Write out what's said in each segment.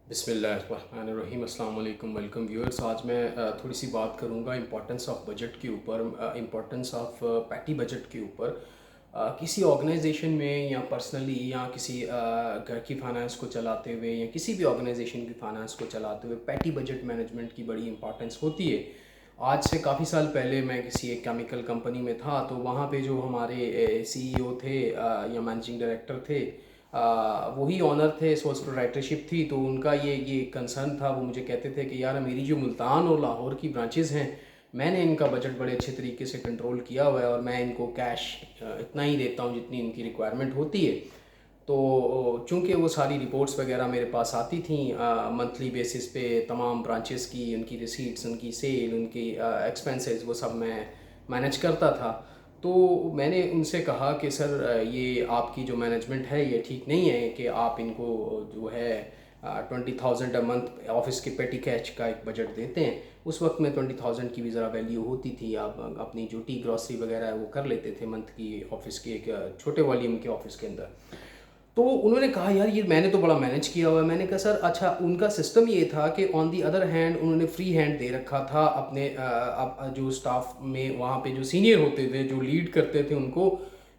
बिस्मिल्लाहिर्रहमानिर्रहीम अस्सलाम वालेकुम वेलकम व्यूअर्स। आज मैं थोड़ी सी बात करूंगा इम्पोर्टेंस ऑफ बजट के ऊपर, इम्पोर्टेंस ऑफ पैटी बजट के ऊपर। किसी ऑर्गेनाइजेशन में या पर्सनली या किसी घर की फाइनेंस को चलाते हुए या किसी भी ऑर्गेनाइजेशन की फाइनेंस को चलाते हुए पैटी बजट मैनेजमेंट की बड़ी इंपॉर्टेंस होती है। आज से काफ़ी साल पहले मैं किसी एक केमिकल कंपनी में था, तो वहाँ पे जो हमारे सीईओ थे या मैनेजिंग डायरेक्टर थे, वही ऑनर थे, सोर्स प्रोप्राइटरशिप थी। तो उनका ये कंसर्न था। वो मुझे कहते थे कि यार मेरी जो मुल्तान और लाहौर की ब्रांचेज़ हैं, मैंने इनका बजट बड़े अच्छे तरीके से कंट्रोल किया हुआ है और मैं इनको कैश इतना ही देता हूँ जितनी इनकी रिक्वायरमेंट होती है। तो चूँकि वो सारी रिपोर्ट्स वगैरह मेरे पास आती थी मंथली बेसिस पे, तमाम ब्रांचेस की, उनकी रिसीट्स, उनकी सेल, उनकी एक्सपेंसेस, वो सब मैं मैनेज करता था। तो मैंने उनसे कहा कि सर, ये आपकी जो मैनेजमेंट है ये ठीक नहीं है कि आप इनको जो है 20,000 अ मंथ ऑफिस के पेटी कैश का एक बजट देते हैं। उस वक्त में 20,000 की भी ज़रा वैल्यू होती थी। आप अपनी जो टी ग्रॉसरी वगैरह है वो कर लेते थे मंथ की ऑफिस के एक छोटे वॉल्यूम के ऑफिस के अंदर। तो उन्होंने कहा यार ये मैंने तो बड़ा मैनेज किया हुआ है। मैंने कहा सर अच्छा, उनका सिस्टम ये था कि ऑन दी अदर हैंड उन्होंने फ्री हैंड दे रखा था अपने जो स्टाफ में वहाँ पे जो सीनियर होते थे, जो लीड करते थे उनको,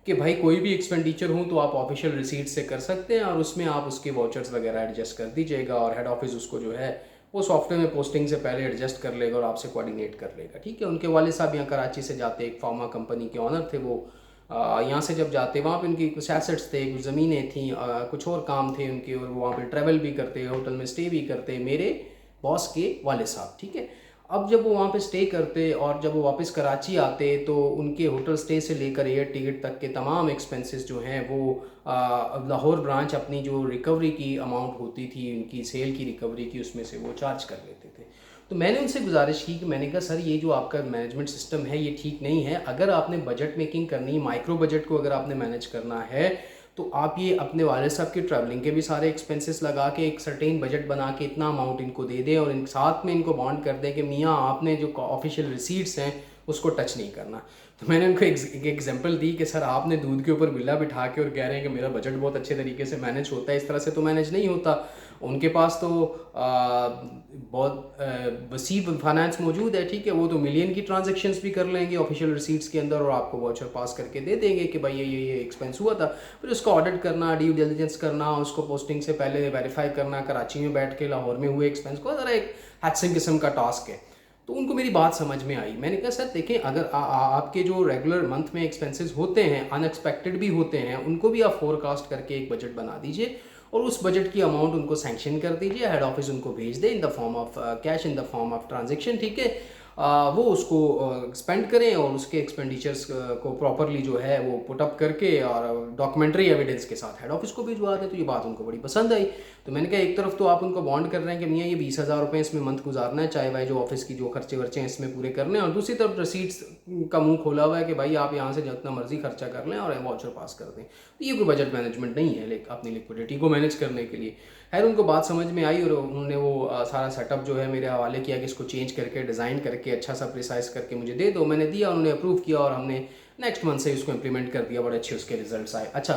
कि भाई कोई भी एक्सपेंडिचर हो तो आप ऑफिशियल रिसीट से कर सकते हैं और उसमें आप उसके वाउचर्स वगैरह एडजस्ट कर दीजिएगा और हेड ऑफिस उसको जो है वो सॉफ्टवेयर में पोस्टिंग से पहले एडजस्ट कर लेगा और आपसे कोऑर्डिनेट कर लेगा। ठीक है। उनके वाले साहब यहाँ कराची से जाते, एक फार्मा कंपनी के ऑनर थे वो। यहाँ से जब जाते, वहाँ पे उनकी कुछ एसेट्स थे, कुछ ज़मीनें थी, कुछ और काम थे उनके, और वो वहाँ पे ट्रैवल भी करते, होटल में स्टे भी करते, मेरे बॉस के वाले साहब। ठीक है। अब जब वो वहाँ पे स्टे करते और जब वो वापस कराची आते, तो उनके होटल स्टे से लेकर एयर टिकट तक के तमाम एक्सपेंसेस जो हैं वो लाहौर ब्रांच अपनी जो रिकवरी की अमाउंट होती थी, उनकी सेल की रिकवरी की, उसमें से वो चार्ज कर लेते थे। तो मैंने उनसे गुजारिश की कि मैंने कहा सर, ये जो आपका मैनेजमेंट सिस्टम है ये ठीक नहीं है। अगर आपने बजट मेकिंग करनी है, माइक्रो बजट को अगर आपने मैनेज करना है, तो आप ये अपने वाले साहब के ट्रैवलिंग के भी सारे एक्सपेंसेस लगा के एक सर्टेन बजट बना के इतना अमाउंट इनको दे दें और इन साथ में इनको बॉन्ड कर दें कि मियाँ आपने जो ऑफिशियल रिसीट्स हैं उसको टच नहीं करना। तो मैंने उनको एक एग्जांपल दी कि सर, आपने दूध के ऊपर बिल्ला बिठा के और कह रहे हैं कि मेरा बजट बहुत अच्छे तरीके से मैनेज होता है, इस तरह से तो मैनेज नहीं होता। उनके पास तो बहुत वसी फाइनेंस मौजूद है। ठीक है। वो तो मिलियन की ट्रांजेक्शन्स भी कर लेंगे ऑफिशियल रिसीट्स के अंदर और आपको वाउचर पास करके दे देंगे कि भाई ये एक्सपेंस हुआ था। फिर उसका ऑडिट करना, ड्यू डिलिजेंस करना, उसको पोस्टिंग से पहले वेरीफाई करना, कराची में बैठ के लाहौर में हुए एक्सपेंस को, ज़रा एक हैक्सिंग किस्म का टास्क है। तो उनको मेरी बात समझ में आई। मैंने कहा सर देखें, अगर आपके जो रेगुलर मंथ में एक्सपेंसेस होते हैं, अनएक्सपेक्टेड भी होते हैं, उनको भी आप फोरकास्ट करके एक बजट बना दीजिए और उस बजट की अमाउंट उनको सैंक्शन कर दीजिए, हेड ऑफिस उनको भेज दे in the form of cash, in the form of transaction. ठीक है। वो उसको स्पेंड करें और उसके एक्सपेंडिचर्स को प्रॉपरली जो है वो पुट अप करके और डॉक्यूमेंट्री एविडेंस के साथ हेड ऑफिस को भिजवा दें। तो ये बात उनको बड़ी पसंद आई। तो मैंने कहा एक तरफ तो आप उनको बॉन्ड कर रहे हैं कि मियाँ ये 20,000 रुपये इसमें मंथ गुजारना है, चाहे भाई जो ऑफिस की जो खर्चे वर्चे हैं इसमें पूरे करने हैं, और दूसरी तरफ रसीट्स का मुंह खोला हुआ है कि भाई आप यहाँ से जितना मर्जी खर्चा कर लें और वाउचर पास कर दें। तो ये कोई बजट मैनेजमेंट नहीं है अपनी लिक्विडिटी को मैनेज करने के लिए। खैर, उनको बात समझ में आई और उन्होंने वो सारा सेटअप जो है मेरे हवाले किया कि इसको चेंज करके, डिज़ाइन करके, अच्छा सा प्रिसाइज करके मुझे दे दो। मैंने दिया, उन्होंने अप्रूव किया और हमने नेक्स्ट मंथ से इसको इम्प्लीमेंट कर दिया। बड़े अच्छे उसके रिजल्ट्स आए। अच्छा,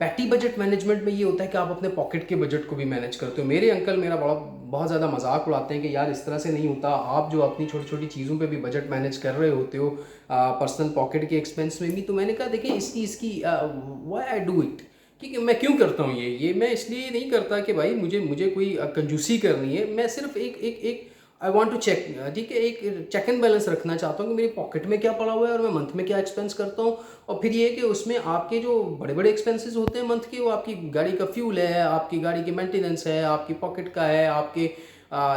पैटी बजट मैनेजमेंट में ये होता है कि आप अपने पॉकेट के बजट को भी मैनेज करते हो। मेरे अंकल मेरा बहुत ज़्यादा मजाक उड़ाते हैं कि यार इस तरह से नहीं होता, आप जो अपनी छोटी छोटी चीज़ों पे भी बजट मैनेज कर रहे होते हो पर्सनल पॉकेट के एक्सपेंस में भी। तो मैंने कहा देखिए, इसकी व्हाई आई डू इट, कि मैं क्यों करता हूँ ये मैं इसलिए नहीं करता कि भाई मुझे कोई कंजूसी करनी है। मैं सिर्फ एक एक एक आई वांट टू चेक, ठीक है, एक चेक एंड बैलेंस रखना चाहता हूँ कि मेरी पॉकेट में क्या पड़ा हुआ है और मैं मंथ में क्या एक्सपेंस करता हूँ। और फिर ये कि उसमें आपके जो बड़े बड़े एक्सपेंसेस होते हैं मंथ के, वो आपकी गाड़ी का फ्यूल है, आपकी गाड़ी की मेंटेनेंस है, आपकी पॉकेट का है, आपके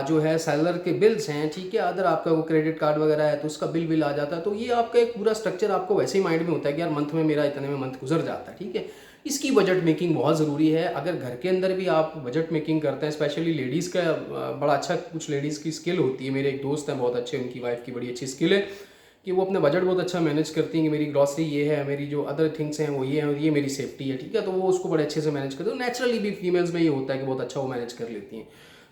जो है सेलर के बिल्स हैं। ठीक है। अदर आपका वो क्रेडिट कार्ड वगैरह है तो उसका बिल आ जाता है। तो ये आपका एक पूरा स्ट्रक्चर आपको वैसे ही माइंड में होता है कि यार मंथ में मेरा इतने में मंथ गुजर जाता है। ठीक है। इसकी बजट मेकिंग बहुत ज़रूरी है। अगर घर के अंदर भी आप बजट मेकिंग करते हैं, स्पेशली लेडीज़ का बड़ा अच्छा, कुछ लेडीज़ की स्किल होती है। मेरे एक दोस्त हैं बहुत अच्छे, उनकी वाइफ की बड़ी अच्छी स्किल है कि वो अपने बजट बहुत अच्छा मैनेज करती हैं कि मेरी ग्रॉसरी ये है, मेरी जो अदर थिंग्स हैं वो ये है और ये मेरी सेफ्टी है। ठीक है। तो वो उसको बड़े अच्छे से मैनेज करते हैं। नेचुरली भी फीमेल्स में ये होता है कि बहुत अच्छा वो मैनेज कर लेती हैं।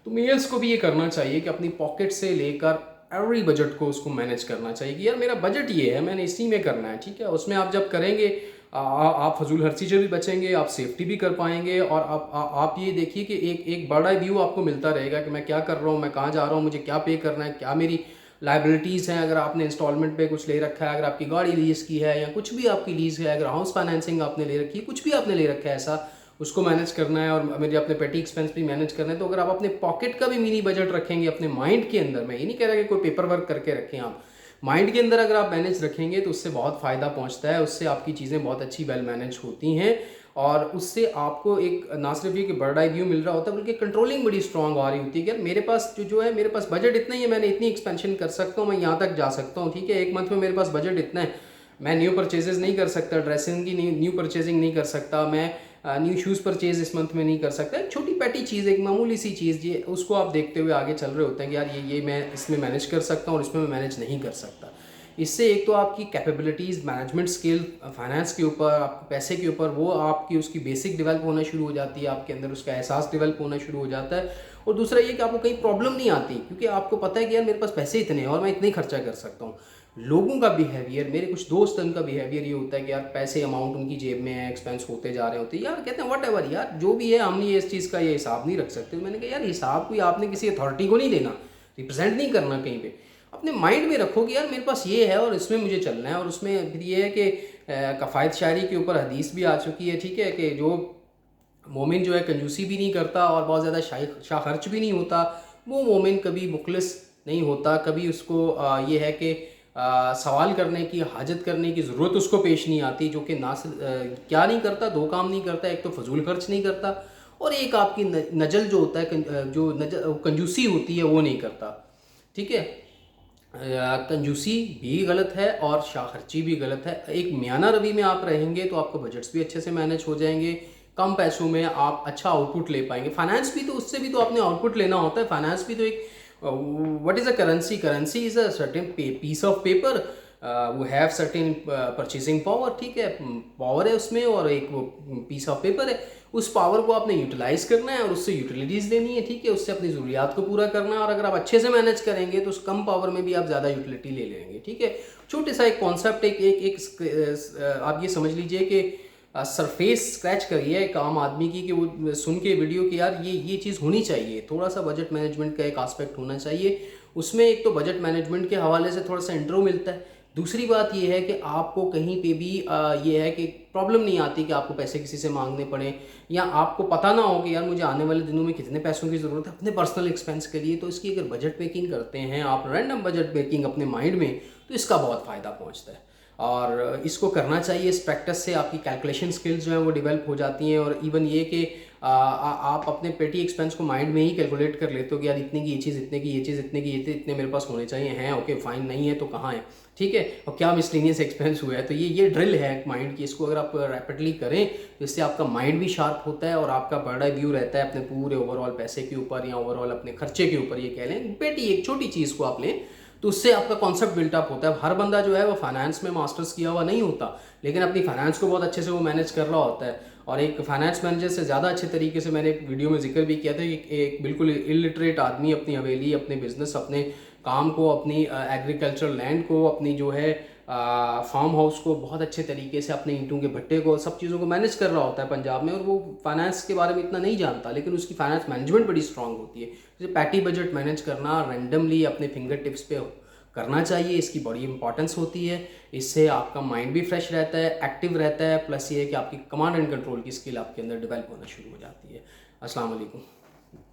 तो मेल्स को भी ये करना चाहिए कि अपनी पॉकेट से लेकर एवरी बजट को उसको मैनेज करना चाहिए कि यार मेरा बजट ये है, मैंने इसी में करना है। ठीक है। उसमें आप जब करेंगे आप फजूल खर्ची से भी बचेंगे, आप सेफ्टी भी कर पाएंगे, और आप ये देखिए कि एक बड़ा व्यू आपको मिलता रहेगा कि मैं क्या कर रहा हूँ, मैं कहाँ जा रहा हूँ, मुझे क्या पे करना है, क्या मेरी लाइबिलिटीज़ हैं। अगर आपने इंस्टॉलमेंट पे कुछ ले रखा है, अगर आपकी गाड़ी लीज़ की है या कुछ भी आपकी लीज़ है, अगर हाउस फाइनेंसिंग आपने ले रखी है, कुछ भी आपने ले रखा है ऐसा, उसको मैनेज करना है और मेरे अपने पेटी एक्सपेंस भी मैनेज करना है। तो अगर आप अपने पॉकेट का भी मिनी बजट रखेंगे अपने माइंड के अंदर, मैं ये नहीं कह रहा कि कोई पेपर वर्क करके रखें, आप माइंड के अंदर अगर आप मैनेज रखेंगे तो उससे बहुत फ़ायदा पहुंचता है, उससे आपकी चीज़ें बहुत अच्छी वेल मैनेज होती हैं, और उससे आपको एक ना सिर्फ ये कि बर्ड आई व्यू मिल रहा होता है, बल्कि कंट्रोलिंग बड़ी स्ट्रांग आ रही होती है कि यार मेरे पास जो है, मेरे पास बजट इतना ही है, मैंने इतनी एक्सपेंशन कर सकता हूँ, मैं यहाँ तक जा सकता हूँ, ठीक है, एक मंथ में मेरे पास बजट इतना है, मैं न्यू परचेजेस नहीं कर सकता, ड्रेसिंग की न्यू परचेजिंग नहीं कर सकता, मैं न्यू शूज़ परचेज इस मंथ में नहीं कर सकता। एक छोटी पैटी चीज़, एक मामूली सी चीज़, ये उसको आप देखते हुए आगे चल रहे होते हैं कि यार ये मैं इसमें मैनेज कर सकता हूँ और इसमें मैं मैनेज नहीं कर सकता। इससे एक तो आपकी कैपेबिलिटीज़, मैनेजमेंट स्किल फाइनेंस के ऊपर, आपके पैसे के ऊपर, वो आपकी उसकी बेसिक डेवलप होना शुरू हो जाती है, आपके अंदर उसका एहसास डेवलप होना शुरू हो जाता है। और दूसरा ये कि आपको कहीं प्रॉब्लम नहीं आती, क्योंकि आपको पता है कि यार मेरे पास पैसे इतने हैं और मैं इतने ही खर्चा कर सकता हूँ। लोगों का बिहेवियर, मेरे कुछ दोस्त हैं, उनका बिहेवियर ये होता है कि यार पैसे अमाउंट उनकी जेब में है, एक्सपेंस होते जा रहे होते हैं, यार कहते हैं वट एवर यार जो भी है, हम ये इस चीज़ का ये हिसाब नहीं रख सकते। मैंने कहा यार हिसाब कोई आपने किसी अथॉरिटी को नहीं देना, रिप्रेजेंट नहीं करना कहीं पे, अपने माइंड में रखो कि यार मेरे पास ये है और इसमें मुझे चलना है। और उसमें फिर ये है कि कफ़ायत शायरी के ऊपर हदीस भी आ चुकी है, ठीक है, कि जो मोमिन जो है कंजूसी भी नहीं करता और बहुत ज़्यादा शाह खर्च भी नहीं होता, वो मोमिन कभी मुखलिस नहीं होता, कभी उसको ये है कि सवाल करने की, हाजत करने की ज़रूरत उसको पेश नहीं आती, जो कि क्या नहीं करता, दो काम नहीं करता, एक तो फजूल खर्च नहीं करता, और एक आपकी नजल जो होता है, जो कंजूसी होती है वो नहीं करता, ठीक है। कंजूसी भी गलत है और शाखर्ची भी गलत है। एक मियाना रवि में आप रहेंगे तो आपको बजट्स भी अच्छे से मैनेज हो जाएंगे, कम पैसों में आप अच्छा आउटपुट ले पाएंगे। फाइनेंस भी तो, उससे भी तो आपने आउटपुट लेना होता है। फाइनेंस भी तो एक, what is a currency? Currency is a certain piece of paper, वो हैव सर्टेन परचेजिंग पावर, ठीक है, पावर है उसमें, और एक वो पीस ऑफ पेपर है। उस पावर को आपने यूटिलाइज करना है और उससे यूटिलिटीज़ लेनी है, ठीक है, उससे अपनी ज़रूरियात को पूरा करना है। और अगर आप अच्छे से मैनेज करेंगे तो उस कम पावर में भी आप ज़्यादा यूटिलिटी ले लेंगे, ठीक है। छोटे सा एक कॉन्सेप्ट, आप ये समझ लीजिए कि सरफेस स्क्रैच करिए एक आम आदमी की, कि वो सुन के वीडियो कि यार ये चीज़ होनी चाहिए, थोड़ा सा बजट मैनेजमेंट का एक आस्पेक्ट होना चाहिए। उसमें एक तो बजट मैनेजमेंट के हवाले से थोड़ा सा इंट्रो मिलता है। दूसरी बात ये है कि आपको कहीं पे भी ये है कि प्रॉब्लम नहीं आती कि आपको पैसे किसी से मांगने पड़े, या आपको पता ना हो कि यार मुझे आने वाले दिनों में कितने पैसों की ज़रूरत है अपने पर्सनल एक्सपेंस के लिए। तो इसकी अगर बजट मेकिंग करते हैं आप, रैंडम बजट मेकिंग अपने माइंड में, तो इसका बहुत फ़ायदा पहुँचता है। और इसको करना चाहिए। इस प्रैक्टिस से आपकी कैलकुलेशन स्किल्स जो हैं वो डेवलप हो जाती हैं। और इवन ये कि आप अपने पेटी एक्सपेंस को माइंड में ही कैलकुलेट कर लेते हो कि यार इतने की ये चीज़, इतने की ये चीज़, इतने की ये चीज़, इतने मेरे पास होने चाहिए हैं, ओके फाइन, नहीं है तो कहाँ है, ठीक है, और क्या मिसलेनियस एक्सपेंस हुआ है। तो ये ड्रिल है माइंड की, इसको अगर आप रैपिडली करें तो इससे आपका माइंड भी शार्प होता है और आपका बड़ा व्यू रहता है अपने पूरे ओवरऑल पैसे के ऊपर, या ओवरऑल अपने खर्चे के ऊपर, ये कह लें। पेटी एक छोटी चीज़ को आप लें तो उससे आपका कॉन्सेप्ट बिल्टअप होता है। हर बंदा जो है वो फाइनेंस में मास्टर्स किया हुआ नहीं होता, लेकिन अपनी फाइनेंस को बहुत अच्छे से वो मैनेज कर रहा होता है। और एक फाइनेंस मैनेजर से ज़्यादा अच्छे तरीके से, मैंने एक वीडियो में जिक्र भी किया था कि एक बिल्कुल इलिटरेट आदमी अपनी हवेली, अपने बिजनेस, अपने काम को, अपनी एग्रीकल्चरल लैंड को, अपनी जो है फार्म हाउस को बहुत अच्छे तरीके से, अपने ईंटों के भट्टे को, सब चीज़ों को मैनेज कर रहा होता है पंजाब में, और वो फाइनेंस के बारे में इतना नहीं जानता, लेकिन उसकी फाइनेंस मैनेजमेंट बड़ी स्ट्रांग होती है। जैसे पैटी बजट मैनेज करना रैंडमली अपने फिंगर टिप्स पे करना चाहिए, इसकी बड़ी इंपॉर्टेंस होती है। इससे आपका माइंड भी फ्रेश रहता है, एक्टिव रहता है, प्लस ये है कि आपकी कमांड एंड कंट्रोल की स्किल आपके अंदर डेवलप होना शुरू हो जाती है। अस्सलाम वालेकुम।